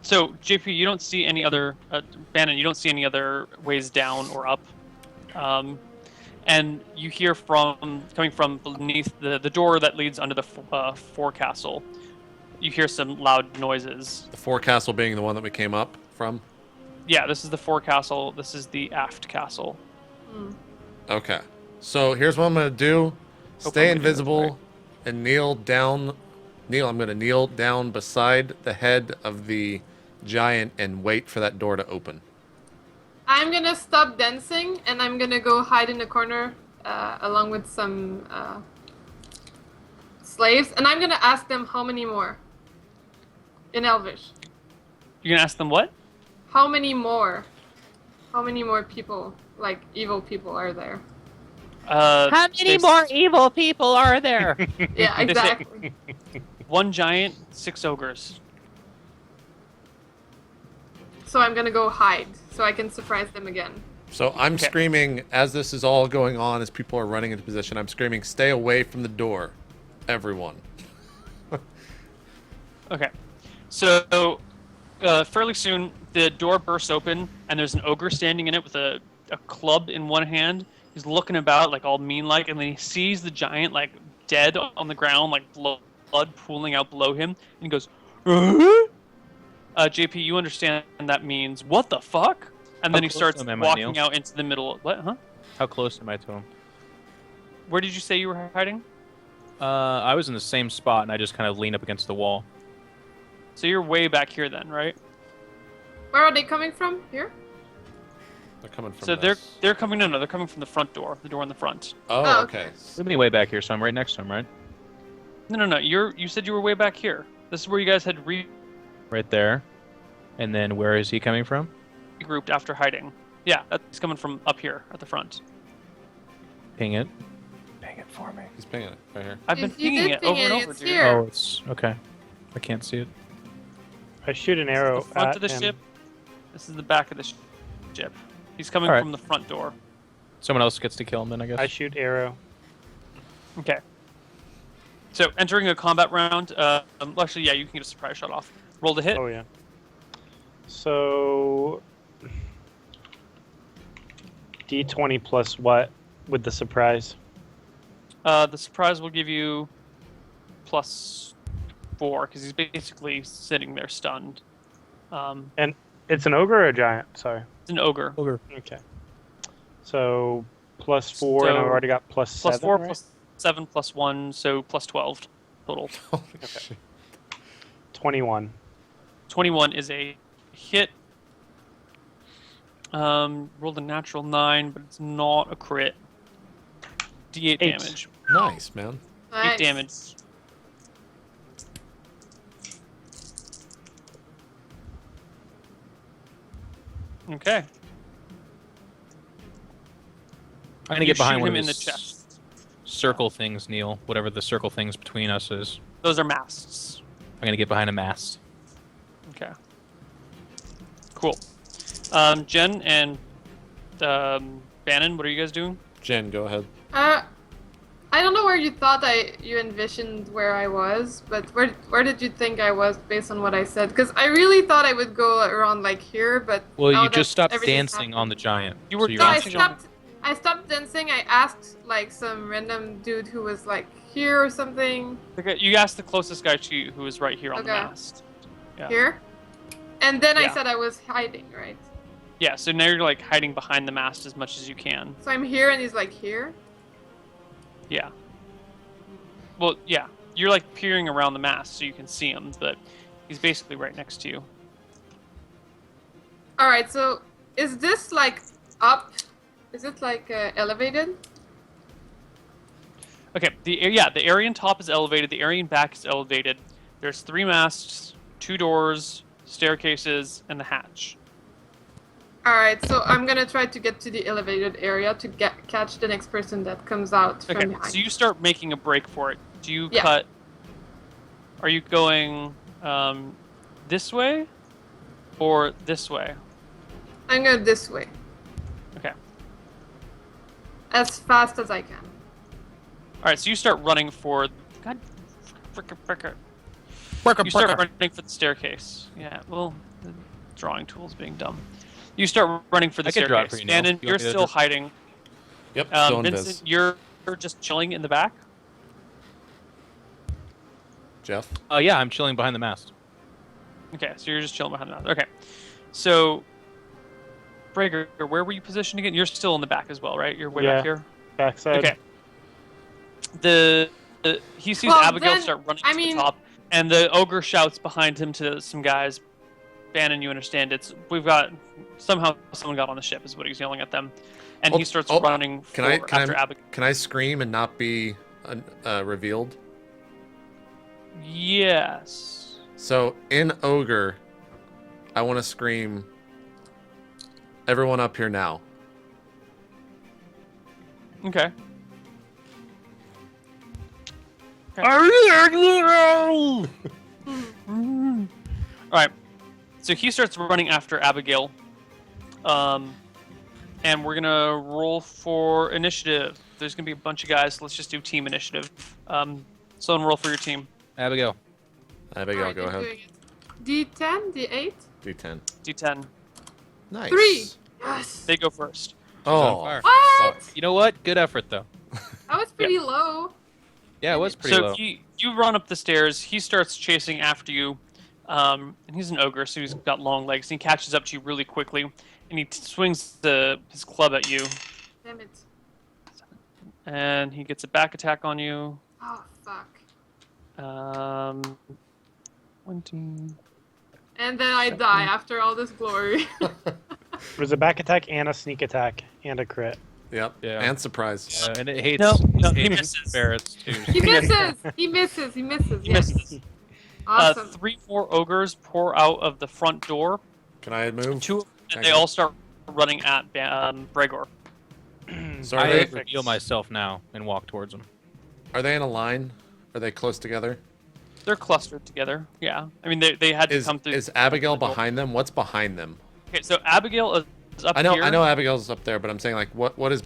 So, JP, you don't see any other... Bannon, you don't see any other ways down or up. And you hear coming from beneath the door that leads under the forecastle, you hear some loud noises. The forecastle being the one that we came up from? Yeah, this is the forecastle. This is the aft castle. Okay. So here's what I'm going to do. Stay invisible and kneel down. I'm going to kneel down beside the head of the giant and wait for that door to open. I'm gonna stop dancing and I'm gonna go hide in the corner along with some slaves, and I'm gonna ask them how many more in Elvish. You're gonna ask them what? How many more people, like evil people, are there? How many more evil people are there? Yeah, exactly. 1 giant, 6 ogres. So I'm gonna go hide so I can surprise them again. So I'm screaming as this is all going on, as people are running into position. I'm screaming, "Stay away from the door, everyone." Okay. So fairly soon, the door bursts open, and there's an ogre standing in it with a club in one hand. He's looking about, like, all mean-like, and then he sees the giant, like, dead on the ground, like, blood pooling out below him, and he goes, JP, you understand that means, what the fuck? And then he starts walking out into the middle. What, huh? How close am I to him? Where did you say you were hiding? I was in the same spot, and I just kind of leaned up against the wall. So you're way back here then, right? Where are they coming from? Here? They're coming from So they're coming, no, they're coming from the front door, the door in the front. Oh, okay. Leave me way back here, so I'm right next to him, right? No, you said you were way back here. This is where you guys had right there. And then where is he coming from? regrouped after hiding. Yeah, that's coming from up here at the front. Ping it. Ping it for me. He's pinging it right here. I've been pinging it over and over, dude. Here. Oh, it's okay. I can't see it. I shoot an arrow The front at of the him. ship. This is the back of the ship. He's coming Alright. from the front door. Someone else gets to kill him then, I guess. I shoot arrow. Okay. So entering a combat round. Actually, yeah, you can get a surprise shot off. Roll to hit. Oh yeah. So D20 plus what with the surprise? The surprise will give you +4 because he's basically sitting there stunned. And it's an ogre or a giant? Sorry. It's an ogre. Ogre. Okay. So +4, and I've already got +7. +4, right? +7, +1, so +12 total. Okay. 21. 21 is a hit. Rolled a natural 9, but it's not a crit. D8 8. damage. Nice, man. 8 damage. Okay. I'm gonna get behind shoot one him of in the those chest. circle things, Neil. Whatever the circle things between us is. Those are masts. I'm gonna get behind a mast. Okay. Cool. Jen and Bannon, what are you guys doing? Jen, go ahead. I don't know where you thought you envisioned where I was, but where did you think I was based on what I said? Because I really thought I would go around like here, but Well, now you just that stopped everything's dancing happened- on the giant. You were so No, I dancing on- stopped dancing. I asked like some random dude who was like here or something. Okay, you asked the closest guy to you, who is right here on the Okay. mast. Yeah. Here, and then I Yeah. said I was hiding, right? Yeah, so now you're like hiding behind the mast as much as you can. So I'm here, and he's like here. Yeah. Well, yeah. You're like peering around the mast so you can see him, but he's basically right next to you. All right. So is this like up? Is it like elevated? Okay, the area on top is elevated, the area in back is elevated. There's 3 masts, 2 doors, staircases, and the hatch. All right. So I'm gonna try to get to the elevated area to catch the next person that comes out from Okay, behind. so you start making a break for it. Do you Yeah. cut... Are you going this way or this way? I'm going this way Okay. as fast as I can. Alright, so you start running for... God... Fricker. You start running for the staircase. Yeah, well, the drawing tool's being dumb. You start running for the staircase. Shannon, you're still hiding. Yep, still Vincent, you're just chilling in the back? Jeff? Yeah, I'm chilling behind the mast. Okay, so you're just chilling behind the mast. Okay. So, Brager, where were you positioned again? You're still in the back as well, right? You're way back here? Backside. Okay. He sees Abigail start running to the top, and the ogre shouts behind him to some guys, Bannon, you understand, somehow someone got on the ship, is what he's yelling at them. And he starts running after Abigail. Can I scream and not be revealed? Yes. So, in Ogre, I want to scream, everyone up here now. Okay. Alright. So he starts running after Abigail. And we're gonna roll for initiative. There's gonna be a bunch of guys, so let's just do team initiative. Someone roll for your team. Abigail. Abigail, go ahead. D10, D8? D10. D10. Nice. 3. Yes. They go first. Oh. What? You know what? Good effort, though. That was pretty low. Yeah, it was pretty low. So you run up the stairs. He starts chasing after you. And he's an ogre, so he's got long legs. And he catches up to you really quickly. And he swings his club at you. Damn it. And he gets a back attack on you. Oh, fuck. 20. And then I die after all this glory. There's a back attack and a sneak attack and a crit. Yep. Yeah. And surprise. And it hates, he hates misses. ferrets, too. He misses! He misses! He misses! He misses. Awesome. 3-4 ogres pour out of the front door. Can I move? And they all start running at Bregor. So I reveal myself now and walk towards them. Are they in a line? Are they close together? They're clustered together. Yeah. I mean, they had to come through. Is Abigail behind them? What's behind them? Okay, so Abigail is up here. I know Abigail's up there, but I'm saying, like, what is...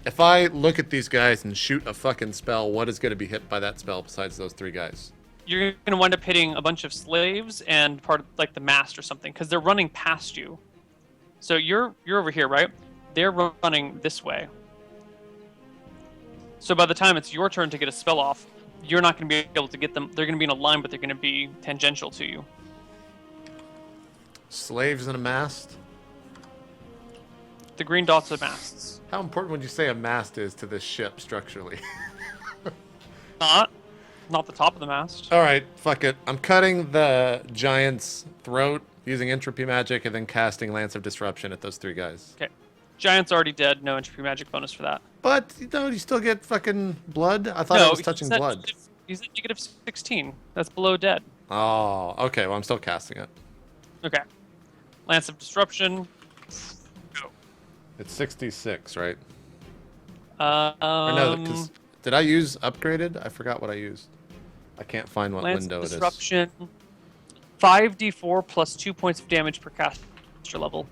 If I look at these guys and shoot a fucking spell, what is going to be hit by that spell besides those 3 guys? You're going to wind up hitting a bunch of slaves and part of, like, the mast or something, because they're running past you. So you're over here, right? They're running this way. So by the time it's your turn to get a spell off, you're not going to be able to get them. They're going to be in a line, but they're going to be tangential to you. Slaves in a mast? The green dots are masts. How important would you say a mast is to this ship structurally? Not the top of the mast. All right, fuck it. I'm cutting the giant's throat using entropy magic and then casting Lance of Disruption at those 3 guys. Okay. Giant's already dead. No entropy magic bonus for that. But, you still get fucking blood? I thought it was touching blood. He's at negative 16. That's below dead. Oh, okay. Well, I'm still casting it. Okay. Lance of Disruption. Go. It's 66, right? Or Or no, because did I use upgraded? I forgot what I used. I can't find what Lance window of it is. Disruption. 5d4 plus 2 points of damage per caster level.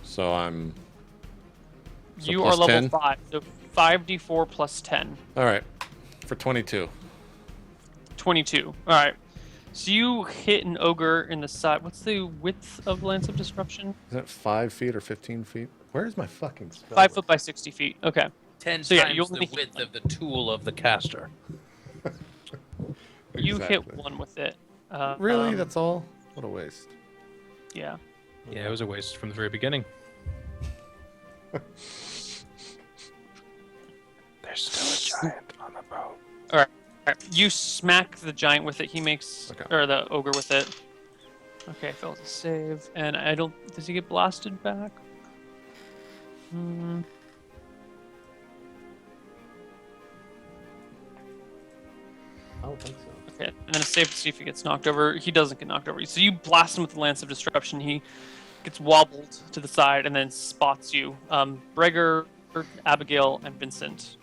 So I'm... So you are plus level 10? 5, so 5d4 plus 10. All right, for 22. 22. All right. So you hit an ogre in the side. What's the width of Lance of Disruption? Is that 5 feet or 15 feet? Where is my fucking spell? 5 foot by 60 feet. Okay. 10 So, yeah, times you the only width of the tool of the caster. You hit Exactly. 1 with it. Really? That's all? What a waste. Yeah. Yeah, it was a waste from the very beginning. There's still a giant on the boat. All right. You smack the giant with it. He makes, or the ogre with it. Okay, fails a save, and I don't. Does he get blasted back? I don't think so. Okay, and then a save to see if he gets knocked over. He doesn't get knocked over. So you blast him with the Lance of Disruption. He gets wobbled to the side and then spots you. Breger, Abigail, and Vincent.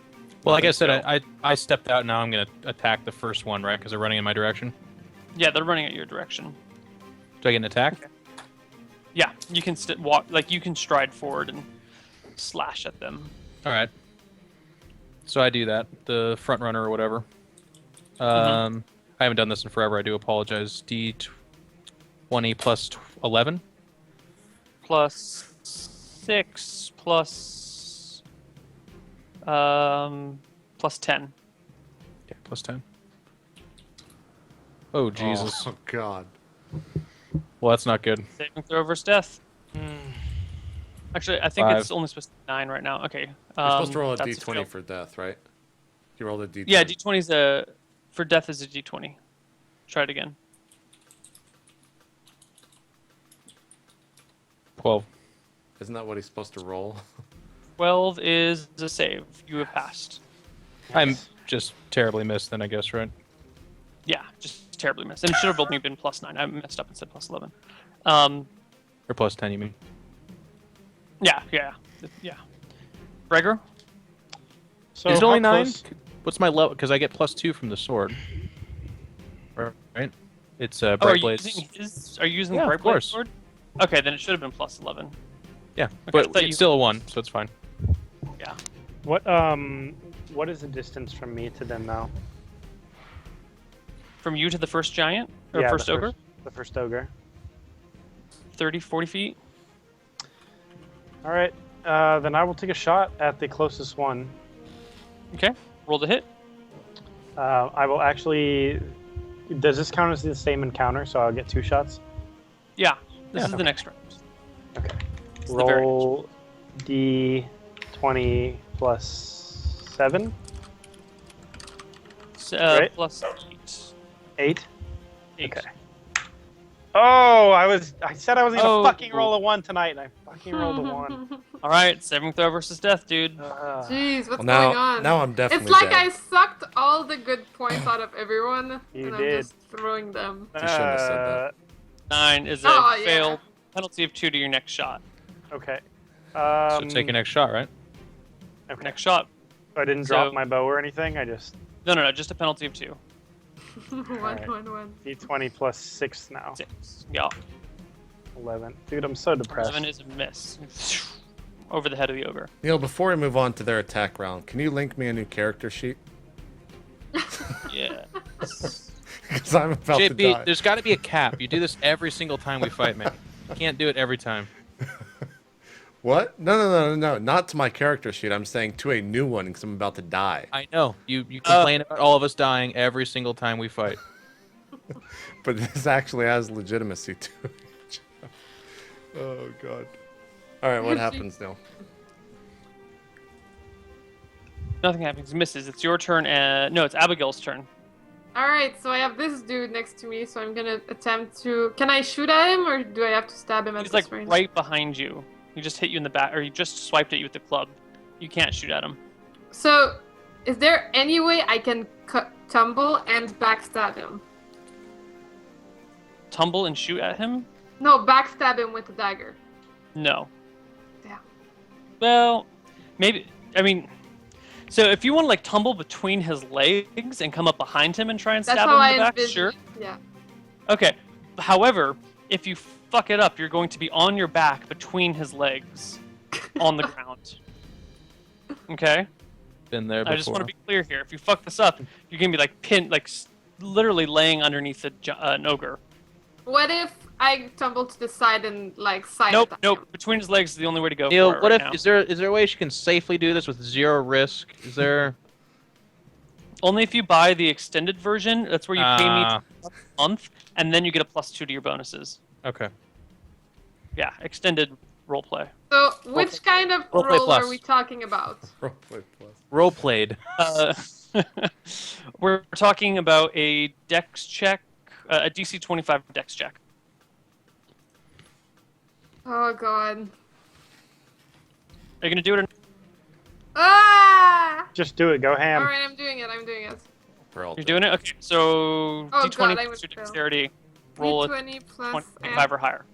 Well, like I said, I stepped out. Now I'm going to attack the first one, right? Because they're running in my direction. Yeah, they're running at your direction. Do I get an attack? Okay. Yeah, you can walk, like you can stride forward and slash at them. All right. So I do that. The front runner or whatever. I I haven't done this in forever. I do apologize. D20 plus 11? Plus 6 plus... plus 10. Yeah, plus 10. Oh, Jesus. Oh, God. Well, that's not good. Saving throw versus death. Actually, I think 5. it's only supposed to be 9 right now. Okay. You're supposed to roll a that's d20 fail. for death, right? You rolled a d20. Yeah, d20 is a... For death is a d20. Try it again. 12. Isn't that what he's supposed to roll? 12 is a save. You have passed. I'm just terribly missed then, I guess, right? Yeah, just terribly missed. And it should have only been plus 9. I messed up and said plus 11. Or plus 10, you mean? Yeah. Gregor? So Is it only how 9? close- What's my level? Because I get plus 2 from the sword. Right? It's Oh, are Bright you Blades. using his? Are you using Yeah, the of Bright Blade course. sword? Okay, then it should have been plus 11. Yeah, I but thought it's you- still a 1, so it's fine. Yeah. What is the distance from me to them now? From you to the first giant? Or Yeah, first the ogre? The first ogre. 30, 40 feet? All right. Then I will take a shot at the closest one. Okay. Roll the hit. I will actually. Does this count as the same encounter? So I'll get 2 shots. Yeah. This Yeah, is the okay. next round. Okay. It's the very Roll D20 plus 7. Right. Plus 8. 8. 8. Okay. Oh, I said I was gonna Oh. fucking roll a 1 tonight, and I fucking rolled a 1. All right, saving throw versus death, dude. Jeez, what's Well, going on? now I'm definitely It's like dead. I sucked all the good points out of everyone, You and did. I'm just throwing them. You shouldn't have said that. 9 is a Oh, yeah. fail. Penalty of 2 to your next shot. Okay. So take your next shot, right? Okay. Next shot. I didn't So- drop my bow or anything. I just No, just a penalty of 2. Alright. 1. D20 plus 6 now. 6. Yeah. 11. Dude, I'm so depressed. 7 is a miss. Over the head of the ogre. Neil, before we move on to their attack round, can you link me a new character sheet? Yeah. Because I'm about to JP, die. there's got to be a cap. You do this every single time we fight, man. You can't do it every time. What? No. Not to my character sheet. I'm saying to a new one because I'm about to die. I know. You complain about all of us dying every single time we fight. But this actually has legitimacy to it. Oh, God. All right, what happens now? Nothing happens. He misses. It's your turn. No, it's Abigail's turn. Alright, so I have this dude next to me, so I'm gonna attempt to... Can I shoot at him, or do I have to stab him at He's this like range? right behind you. He just hit you in the back, or he just swiped at you with the club. You can't shoot at him. So, is there any way I can tumble and backstab him? Tumble and shoot at him? No, backstab him with a dagger. No. Yeah. Well, maybe. I mean, so if you want to like tumble between his legs and come up behind him and try and That's stab how him I in the back, envision sure. it. Yeah. Okay. However, if you fuck it up, you're going to be on your back between his legs on the ground. Okay? Been there before. I just want to be clear here. If you fuck this up, you're going to be like pinned, like literally laying underneath an ogre. What if I tumble to the side and like side Nope, attack nope. him? Between his legs is the only way to go Neil, for it what right if now. is there a way she can safely do this with 0 risk? Is there? Only if you buy the extended version. That's where you pay me Ah. a month, and then you get a +2 to your bonuses. Okay. Yeah, extended roleplay. So, which kind of Roleplay roll plus. are we talking about? Roleplay plus. Role played. We're talking about a dex check, a DC 25 dex check. Oh god. Are you gonna do it? Ah! Just do it. Go ham. Alright, I'm doing it. Roll. You're doing it. Okay, so Oh, D20 God, I plus would your fail. dexterity. Roll a D20 plus 25 or higher.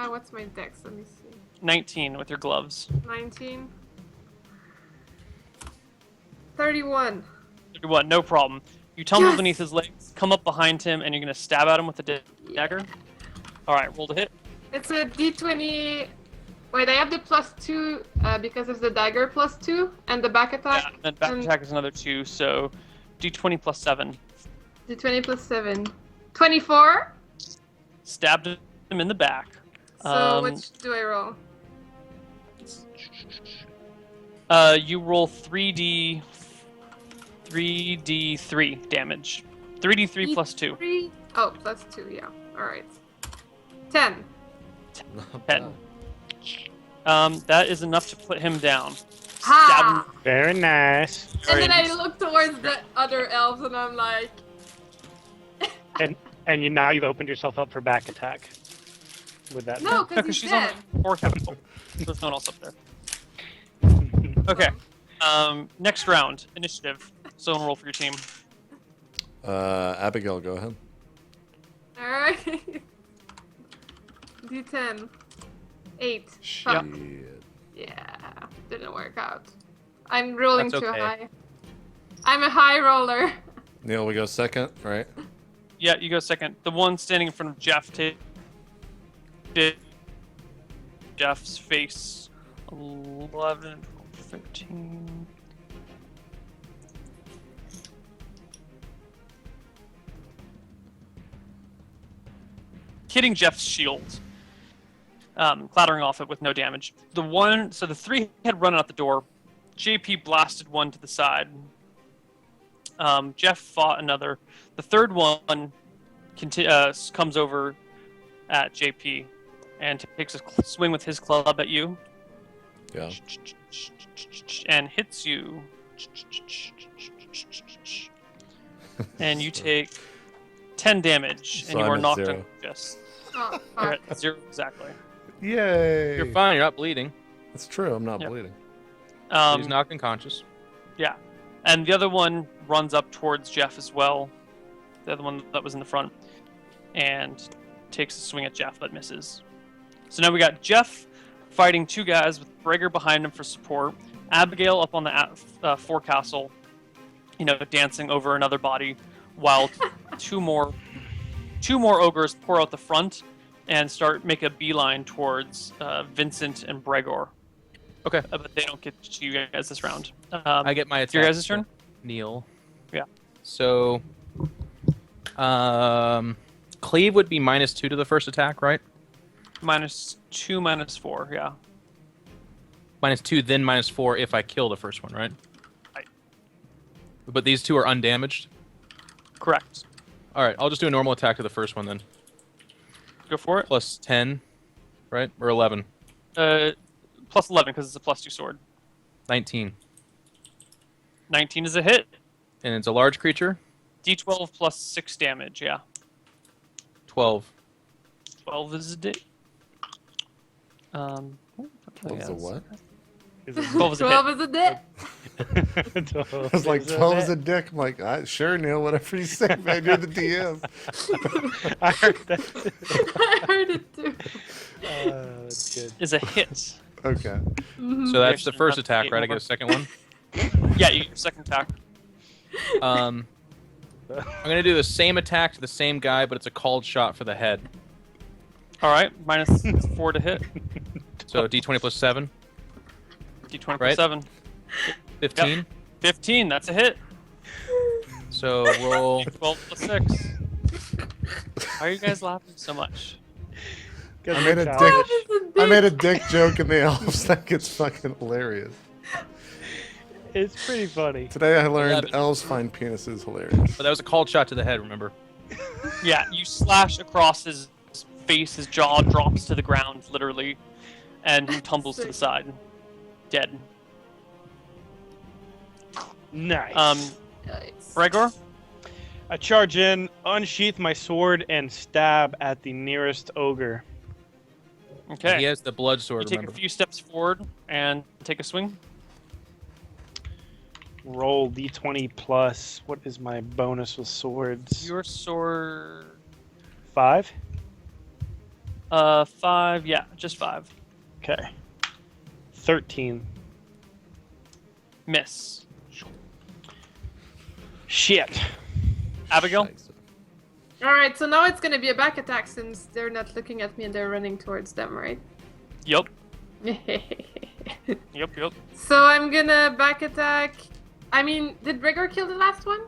what's my dex? Let me see. 19 with your gloves. 19. 31. 31, no problem. You tumble Yes! beneath his legs, come up behind him, and you're gonna stab at him with the dagger. All right, roll to hit. It's a D20. Wait, I have the +2 because of the dagger +2 and the back Yeah, attack. and then back and attack is another 2, so D20 plus 7. D20 plus 7. 24? Stabbed him in the back. So which do I roll? You roll 3d3 damage. 3d3 plus 2. 3? Oh, plus 2, yeah. Alright. 10. Not 10. bad. That is enough to put him down. Ha! Very nice. And then I look towards the other elves and I'm like... And now you've opened yourself up for back attack. With that. No, because he's she's dead. on the 4th level. There's no one else up there. Okay. Next round. Initiative. Someone roll for your team. Abigail, go ahead. Alright. D10. 8. Shit. Fuck. Yeah, didn't work out. I'm rolling That's too okay. high. I'm a high roller. Neil, we go second, right? Yeah, you go second. The one standing in front of Jeff did Jeff's face. 11, 13. Hitting Jeff's shield. Clattering off it with no damage. The 3 had run out the door. JP blasted one to the side. Jeff fought another. The third one comes over at JP and takes a swing with his club at you. Yeah. And hits you. And you take 10 damage, So and you I'm are at knocked 0. unconscious. Oh, You're fuck. at 0 exactly. Yay! You're fine. You're not bleeding. That's true. I'm not Yep. bleeding. He's knocked unconscious. Yeah. And the other one runs up towards Jeff as well. The other one that was in the front. And takes a swing at Jeff, but misses. So now we got Jeff fighting 2 guys with Brager behind him for support. Abigail up on the forecastle, dancing over another body, while two more ogres pour out the front and make a beeline towards Vincent and Bregor. Okay. But they don't get to you guys this round. I get my attack. Your guys' turn? Neil. Yeah. So, cleave would be -2 to the first attack, right? -2, -4, yeah. -2, then -4 if I kill the first one, right? Right. But these 2 are undamaged? Correct. All right, I'll just do a normal attack to the first one then. Go for it. Plus 10, right? Or 11? Plus 11 because it's a +2 sword. 19. 19 is a hit. And it's a large creature? D12 plus 6 damage, yeah. 12. 12 is a hit. What's the what? 12 is a 12 hit. is a dick. I was like, 12 is a dick. I'm like, sure, Neil, whatever you say, man. You're the DM. I heard that. I heard it too. That's good. Is a hit. Okay. So that's the Actually, first not attack, eight right? I more. get a second one? Yeah, you get your second attack. I'm going to do the same attack to the same guy, but it's a called shot for the head. All right, -4 to hit. So D20 plus 7. D20 Right. plus 7. 15. 15, that's a hit. So roll 12 plus 6. Why are you guys laughing so much? I made a Twelve dick. is a I dick. made a dick joke, and the elves think it's fucking hilarious. It's pretty funny. Today I learned 11. elves find penises hilarious. But that was a called shot to the head, remember? Yeah, you slash across his face, his jaw drops to the ground, literally, and he tumbles to the side, dead. Nice. Nice. Bregor? I charge in, unsheath my sword, and stab at the nearest ogre. Okay. He has the blood You sword, take remember? a few steps forward and take a swing. Roll d20 plus. What is my bonus with swords? Your sword... 5? 5, yeah, just 5. Okay. 13. Miss. Shit. Abigail? Alright, so now it's gonna be a back attack since they're not looking at me and they're running towards them, right? Yep. Yep. So I'm gonna back attack. I mean, did Gregor kill the last one?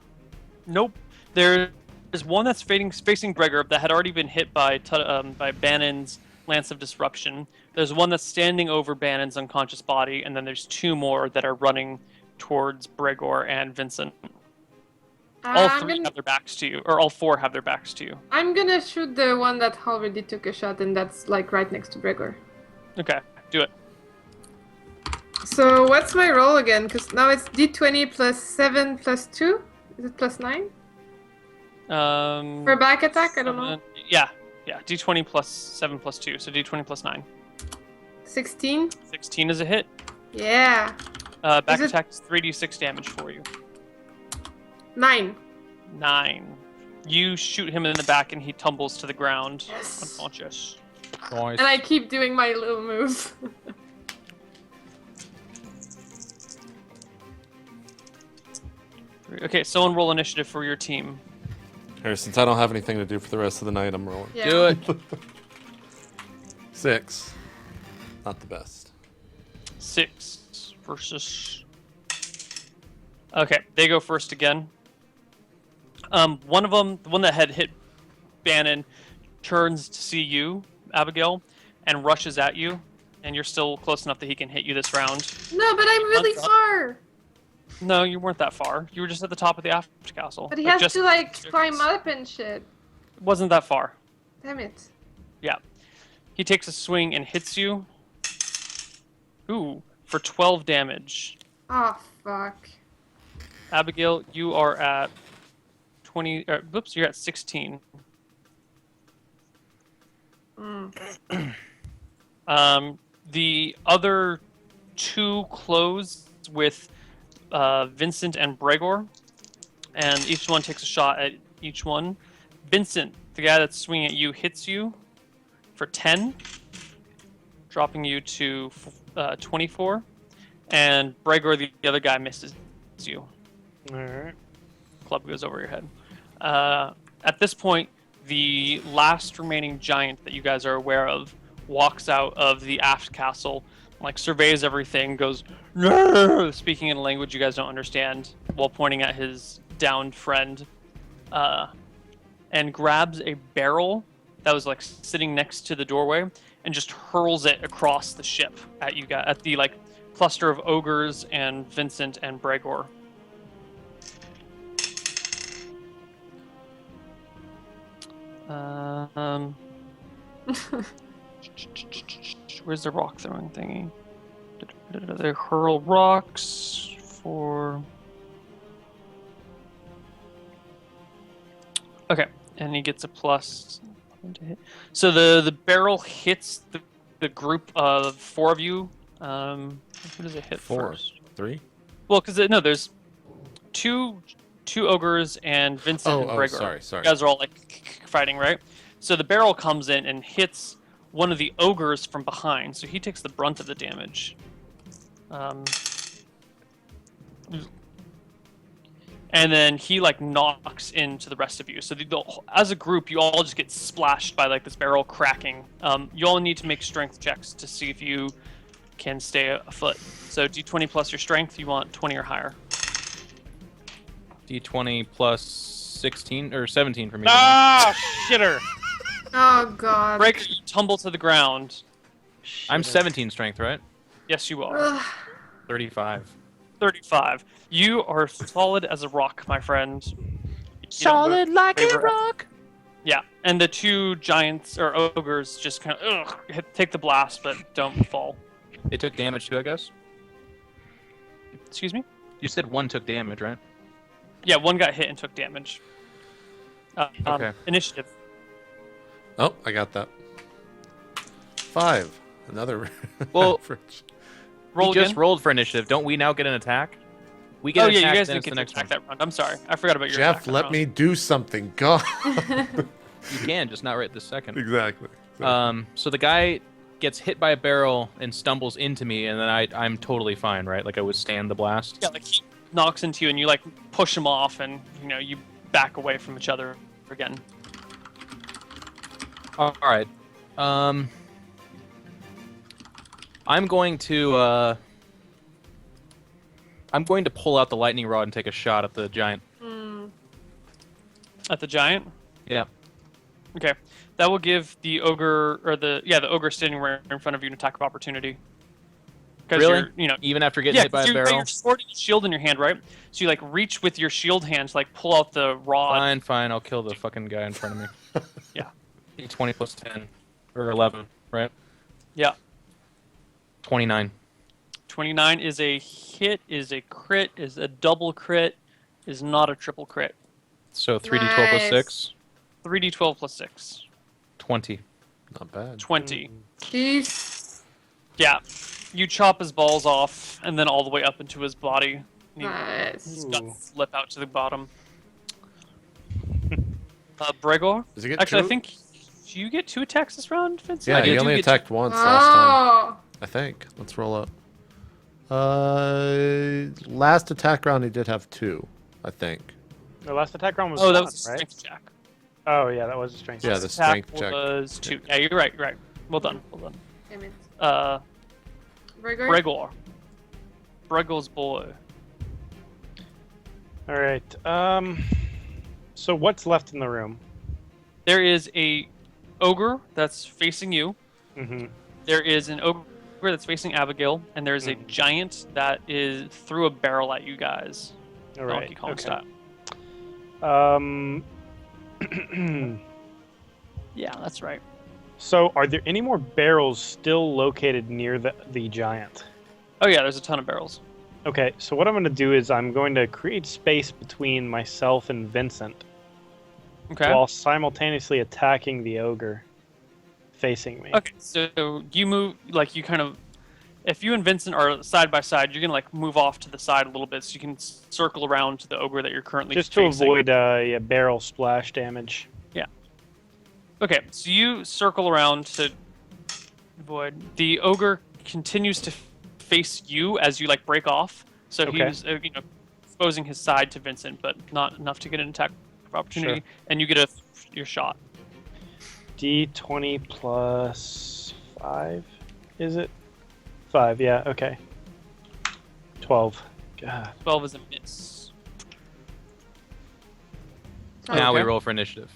Nope. There's there's one that's facing Gregor that had already been hit by Bannon's Lance of Disruption. There's one that's standing over Bannon's unconscious body, and then there's 2 more that are running towards Bregor and Vincent. All 3 have their backs to you, or all 4 have their backs to you. I'm gonna shoot the one that already took a shot, and that's like right next to Bregor. Okay, do it. So what's my roll again? Because now it's d20 plus 7 plus 2? Is it plus 9? For back attack? I don't know. Yeah, d20 plus 7 plus 2, so d20 plus 9. 16? 16 is a hit. Yeah. Back attack is 3d6 damage for you. 9. 9. You shoot him in the back and he tumbles to the ground, unconscious. Nice. And I keep doing my little moves. Okay, someone roll initiative for your team. Here, since I don't have anything to do for the rest of the night, I'm rolling. Yeah. Do it. 6. Not the best. 6 versus... Okay, they go first again. One of them, the one that had hit Bannon, turns to see you, Abigail, and rushes at you. And you're still close enough that he can hit you this round. No, but I'm really far. No, you weren't that far. You were just at the top of the after castle. But he has to like climb up and shit. It wasn't that far. Damn it. Yeah. He takes a swing and hits you. Ooh, for 12 damage. Oh, fuck. Abigail, you are at 20. Whoops, you're at 16. The other 2 close with Vincent and Bregor, and each one takes a shot at each one. Vincent, the guy that's swinging at you, hits you for 10, dropping you to 24, and Bregor, the other guy, misses you. Alright. Club goes over your head. At this point, the last remaining giant that you guys are aware of walks out of the aft castle, like surveys everything, goes "No!" speaking in a language you guys don't understand, while pointing at his downed friend, and grabs a barrel that was like sitting next to the doorway and just hurls it across the ship at you guys, at the like cluster of ogres and Vincent and Bregor. Where's the rock throwing thingy? They hurl rocks for... Okay, and he gets a plus to hit. So the barrel hits the group of 4 of you. Who does it hit 4. first? 3? Well, because no, there's two ogres and Vincent and Gregor. Sorry. You guys are all like fighting, right? So the barrel comes in and hits one of the ogres from behind, so he takes the brunt of the damage. And then he like knocks into the rest of you. So as a group, you all just get splashed by like this barrel cracking. You all need to make strength checks to see if you can stay afoot. So d20 plus your strength, you want 20 or higher. D20 plus 16 or 17 for me. Ah, shitter. Oh, God. Breaker, you tumble to the ground. I'm 17 strength, right? Yes, you are. Ugh. 35. 35. You are solid as a rock, my friend. You don't Solid move. like a Favor- rock. Yeah, and the 2 giants or ogres just kind of take the blast, but don't fall. They took damage too, I guess? Excuse me? You said 1 took damage, right? Yeah, 1 got hit and took damage. Okay. Initiative. Oh, I got that. 5. Another. Well, average. Roll we again. just rolled for initiative. Don't we now get an attack? We get Oh an yeah, attack, you guys then didn't it's get the to next attack one. that round. I'm sorry, I forgot about your Jeff, attack that let round. me do something. God. You can, just not right this second. Exactly. So the guy gets hit by a barrel and stumbles into me, and then I'm totally fine, right? Like I withstand the blast. Yeah, like he knocks into you, and you like push him off, and you back away from each other again. All right. I'm going to pull out the lightning rod and take a shot at the giant. At the giant? Yeah. Okay. That will give the ogre, or the ogre standing right in front of you an attack of opportunity. Really? You're, Even after getting hit by a you got barrel? your sword and shield in your hand, right? So you like reach with your shield hand to like pull out the rod. Fine. I'll kill the fucking guy in front of me. Yeah. 20 plus 10. Or 11, right? Yeah. 29. 29 is a hit, is a crit, is a double crit, is not a triple crit. So 3d12 plus 6. 3d12 plus 6. 20. Not bad. 20. Jeez. Yeah. You chop his balls off, and then all the way up into his body. Nice. His guts slip out to the bottom. Bregor? Does he get Actually, two? I think you get 2 attacks this round, Vincent? Yeah, he you only do get attacked once last time. Oh. I think. Let's roll up. Last attack round he did have 2, I think. The last attack round was Oh, that one, was a right? strength check. Oh, yeah, that was a strength Yeah, check. the Attack strength check. was 2. Yeah, you're right, you're right. Well done, well done. Damn it. Bregor. Bregor's boy. All right. So what's left in the room? There is a ogre that's facing you. Mm-hmm. There is an ogre that's facing Abigail, and there's a giant that is threw a barrel at you guys. All right. Donkey Kong Okay. style. Yeah, that's right. So are there any more barrels still located near the giant? Oh yeah, there's a ton of barrels. Okay, so what I'm going to do is I'm going to create space between myself and Vincent Okay. while simultaneously attacking the ogre facing me. Okay, so you move, like you kind of, if you and Vincent are side by side, you're gonna like move off to the side a little bit so you can circle around to the ogre that you're currently Just to facing. avoid barrel splash damage. Okay, so you circle around to avoid. The ogre continues to face you as you like break off. So Okay. he's exposing his side to Vincent, but not enough to get an attack of opportunity. Sure. And you get your shot. D20 plus 5, is it? 5, yeah, okay. 12. God. 12 is a miss. Now we Okay. roll for initiative.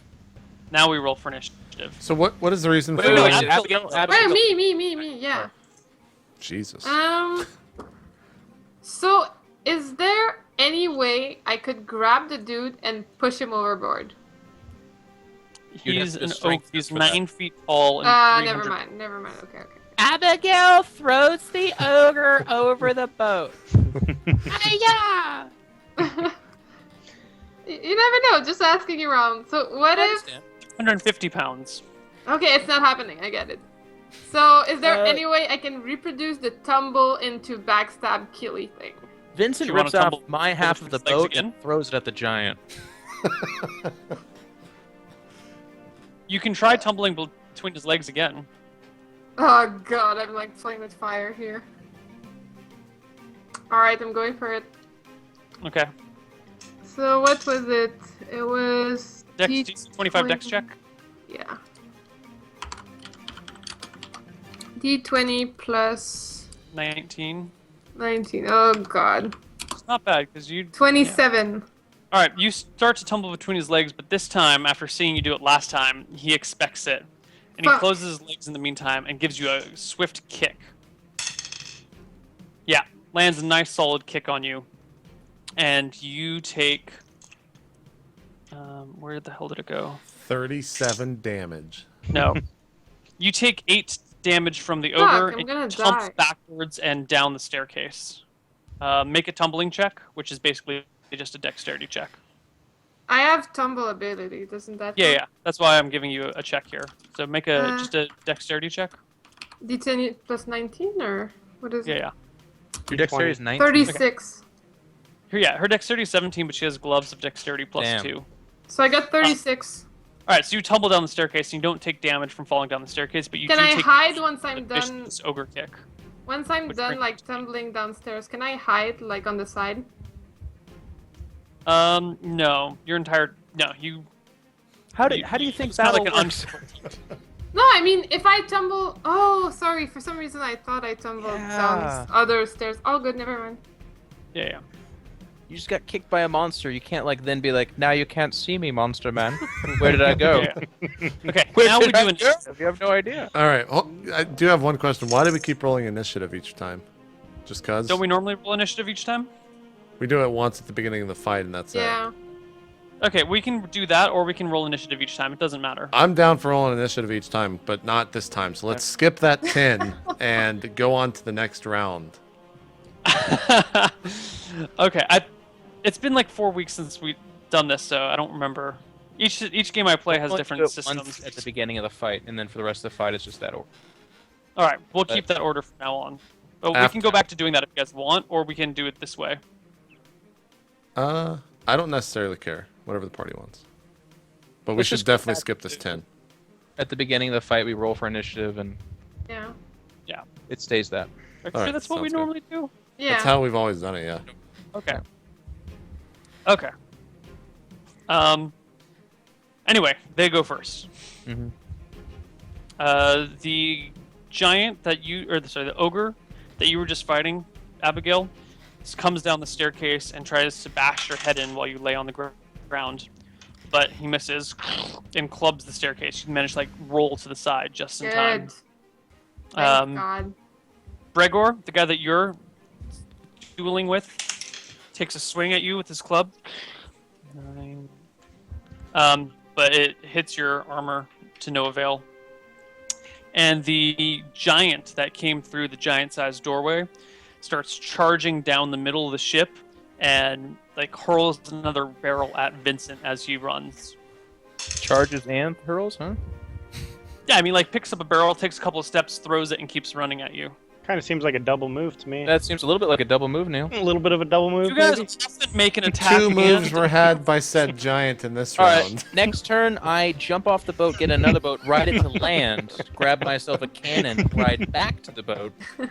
Now we roll for initiative. So what is the reason for Wait, rolling? Abigail, Wait, me, yeah. Jesus. So, is there any way I could grab the dude and push him overboard? You'd have He's the an strength oak. He's for that. 9 feet tall and 300. Never mind. Okay. Abigail throws the ogre over the boat. Hiya! You never know. Just asking around. So what if? 150 pounds. Okay, it's not happening. I get it. So is there Uh, any way I can reproduce the tumble into backstab killy thing? Vincent You wanna rips off tumble my half of the between his legs boat and again? throws it at the giant. You can try tumbling between his legs again. Oh god, I'm like playing with fire here. Alright, I'm going for it. Okay. So what was it? It was... Dex, 25 dex check. Yeah. D20 plus 19. 19. Oh god. It's not bad because you. 27. All right, you start to tumble between his legs, but this time, after seeing you do it last time, he expects it, and he Fuck. closes his legs in the meantime and gives you a swift kick. Yeah, lands a nice solid kick on you, and you take. Where the hell did it go? 37 damage. No, you take 8 damage from the Fuck, ogre, I'm and gonna he tumbles die. backwards and down the staircase. Make a tumbling check, which is basically just a dexterity check. I have tumble ability, doesn't that Yeah, count? yeah. That's why I'm giving you a check here. So make Uh, just a dexterity check. D10 plus 19 or what is Yeah, it? yeah. Your dexterity is 19. 36. Her dexterity is 17, but she has gloves of dexterity plus Damn. 2. So I got 36. All right, so you tumble down the staircase, and you don't take damage from falling down the staircase, but you Can do I take hide once I'm a done? vicious ogre kick. Once I'm Which done, brings- like tumbling downstairs, can I hide like on the side? No, your entire you. How do you think it's not battle like an works? No, I mean if I tumble. Oh, sorry. For some reason, I thought I tumbled Yeah. down other stairs. All good. Never mind. Yeah, yeah. You just got kicked by a monster. You can't like then be like, now you can't see me, monster man. Where did I go? Okay, Where now we did do I go? initiative. You have no idea. All right. I do have one question. Why do we keep rolling initiative each time? Just cause? Don't we normally roll initiative each time? We do it once at the beginning of the fight, and that's Yeah. it. Okay, we can do that, or we can roll initiative each time. It doesn't matter. I'm down for rolling initiative each time, but not this time. So let's skip that 10 and go on to the next round. Okay, it's been like 4 weeks since we've done this, so I don't remember. Each game I play has We'll different do it systems. once at the beginning of the fight, and then for the rest of the fight, it's just that order. All right, we'll keep that order from now on. But we can go back to doing that if you guys want, or we can do it this way. I don't necessarily care. Whatever the party wants. But we Let's should just go definitely back skip this 10. At the beginning of the fight, we roll for initiative, and Yeah. it stays that. Are you All sure right, that's what we sounds good. normally do? Yeah. That's how we've always done it, yeah. Okay. Okay. Anyway, they go first. Mm-hmm. The giant that the ogre that you were just fighting, Abigail, comes down the staircase and tries to bash your head in while you lay on the ground, but he misses and clubs the staircase. You manage to roll to the side just in time. Good. Thank God. Bregor, the guy that you're dueling with, takes a swing at you with his club. 9. But it hits your armor to no avail. And the giant that came through the giant-sized doorway starts charging down the middle of the ship and hurls another barrel at Vincent as he runs. Charges and hurls, huh? Yeah, I mean, picks up a barrel, takes a couple of steps, throws it, and keeps running at you. Kind of seems like a double move to me. That seems a little bit like a double move, Neil. A little bit of a double move. You guys maybe? often make an attack. Two moves again. were had by said giant in this All round. right, next turn, I jump off the boat, get another boat, ride it to land, grab myself a cannon, ride back to the boat, and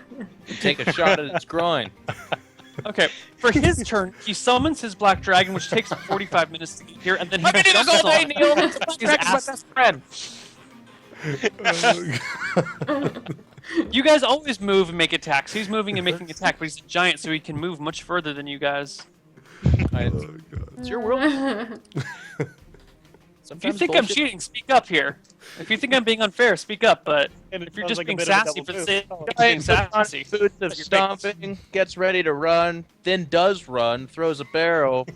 take a shot at its groin. Okay, for his turn, he summons his black dragon, which takes 45 minutes to get here, and then he jumps on it. Neil. His ass. Best friend. You guys always move and make attacks. He's moving and making attack, but he's a giant, so he can move much further than you guys. It's your world. If you think I'm cheating, speak up here. If you think I'm being unfair, speak up. But And it if you're sounds just like a being bit of a sassy double for the move. sake of being Giant puts on sassy, boots of your face. stomping, gets ready to run, then does run, throws a barrel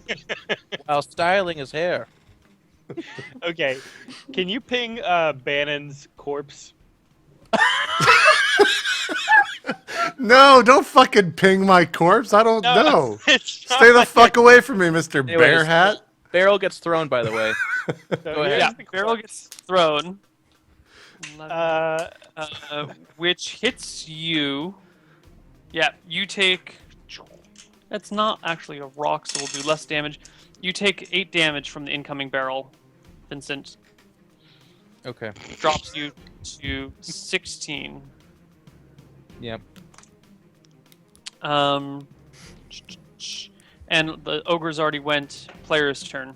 while styling his hair. Okay, can you ping Bannon's corpse? No, don't fucking ping my corpse. I don't know. Stay the fuck away from me, Mr. Anyways, Bear Hat. Barrel gets thrown, by the way. Go ahead. Yeah, barrel gets thrown. Which hits you. Yeah, you take. That's not actually a rock, so we'll do less damage. You take 8 damage from the incoming barrel. Vincent Okay. drops you to 16. Yep. And the ogres already went. Player's turn.